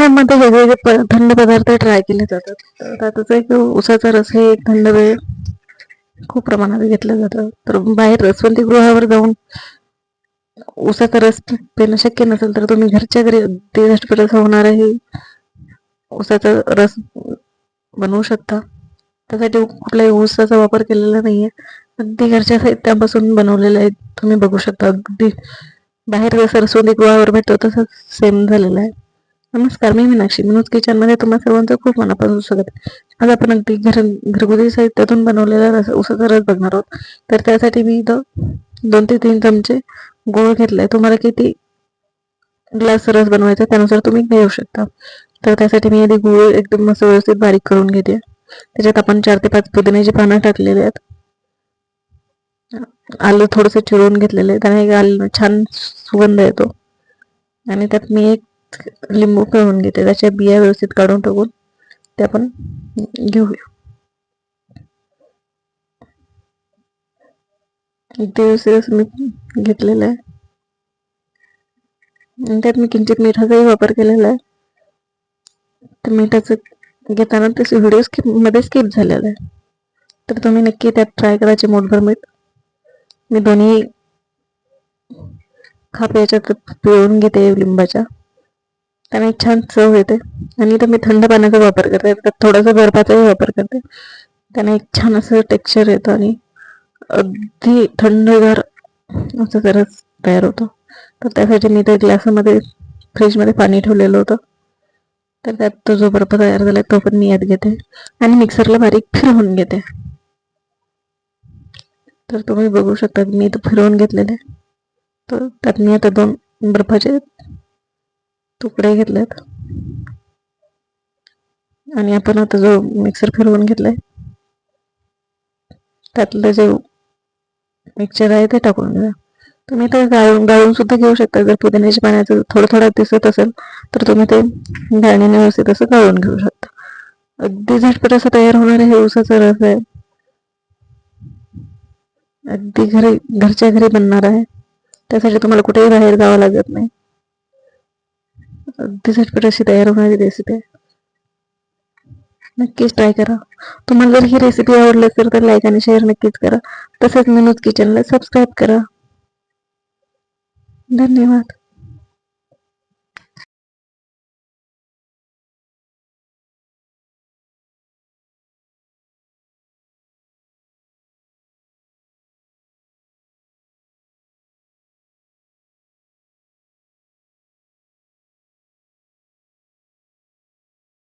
उन्हाळ्यामध्ये वेगवेगळे थंड पदार्थ ट्राय केले जातात. तर त्यातच एक उसाचा रस हे एक थंड वेळ खूप प्रमाणात घेतलं जातं. तर बाहेर रसवंती गृहावर जाऊन उसाचा रस पिणं शक्य नसेल तर तुम्ही घरच्या घरी अगदी झटपट असं होणारा हे उसाचा रस बनवू शकता. त्यासाठी कुठल्याही ऊसाचा वापर केलेला नाहीये, अगदी घरच्या साहित्यापासून बनवलेलं आहे. तुम्ही बघू शकता अगदी बाहेर जसं रसवंती गृहावर भेटतो तसंच सेम झालेलं आहे. नमस्कार, मी मीनाक्षी मनोज किचन मध्ये तुम्हा सर्वांचं खूप मनापासून स्वागत. आज आपण अगदी घरगुती साहित्यातून बनवलेला उसाचा रस बघणार आहोत. तर त्यासाठी मी इथं 2 ते 3 चमचे गूळ घेतलाय. तुम्हाला किती ग्लास रस बनवायचा त्यानुसार तुम्ही घेऊ शकता. तर त्यासाठी मी आधी गूळ एकदम असं व्यवस्थित बारीक करून घेते. त्याच्यात आपण 4 ते 5 पुदिन्याची पानं टाकलेली आहेत. आलं थोडंसं चिरून घेतलेलं आहे, त्याने आलं छान सुगंध येतो. आणि त्यात मी एक लिंबू पिळून घेते, त्याच्या बिया व्यवस्थित काढून टाकून ते आपण घेऊया. ते व्यवस्थित मी घेतलेलं आहे. त्यात मी किंचित मिठाचाही वापर केलेला आहे. तर मिठाचं घेताना ते व्हिडिओ मध्ये स्किप झालेला आहे. तर तुम्ही नक्की त्यात ट्राय करायचे चिमूटभर मीठ. मी दोन्ही खाप याच्यात पिळून घेते लिंबाच्या, त्याने छान चव येते. आणि इथं मी थंड पाण्याचा वापर करते, त्यात थोडासा बर्फाचाही वापर करते. त्याने एक छान असं टेक्स्चर येतं आणि अगदी थंडगार असं रस तयार होतो. तर त्यासाठी मी त्या ग्लासामध्ये फ्रीजमध्ये पाणी ठेवलेलं होतं. तर त्यात तो जो बर्फ तयार झाला तो पण मी यात घेते आणि मिक्सरला बारीक फिरवून घेते. तर तुम्ही बघू शकता मी इथं फिरवून घेतलेले. तर त्यात मी आता 2 बर्फाचे तुकडे घेतलेत आणि आपण आता जो मिक्सर फिरवून घेतलाय त्यातलं जे मिक्सचर आहे ते टाकून घ्या. तुम्ही ते गाळून सुद्धा घेऊ शकता. जर पुदिन्याच्या पाण्याचं थोडं थोडं दिसत असेल तर तुम्ही ते गाळणीने व्यवस्थित असं गाळून घेऊ शकता. अगदी झटपट असं तयार होणारे हे उसाचा रस आहे. अगदी घरच्या घरी बनणार आहे. त्यासाठी तुम्हाला कुठेही बाहेर जावं लागत नाही. अगदी झटपट अशी तयार होणारी रेसिपी आहे. नक्कीच ट्राय करा. तुम्हाला जर ही रेसिपी आवडली असेल तर लाईक आणि शेअर नक्कीच करा. तसंच मनोज किचनला सबस्क्राईब करा. धन्यवाद.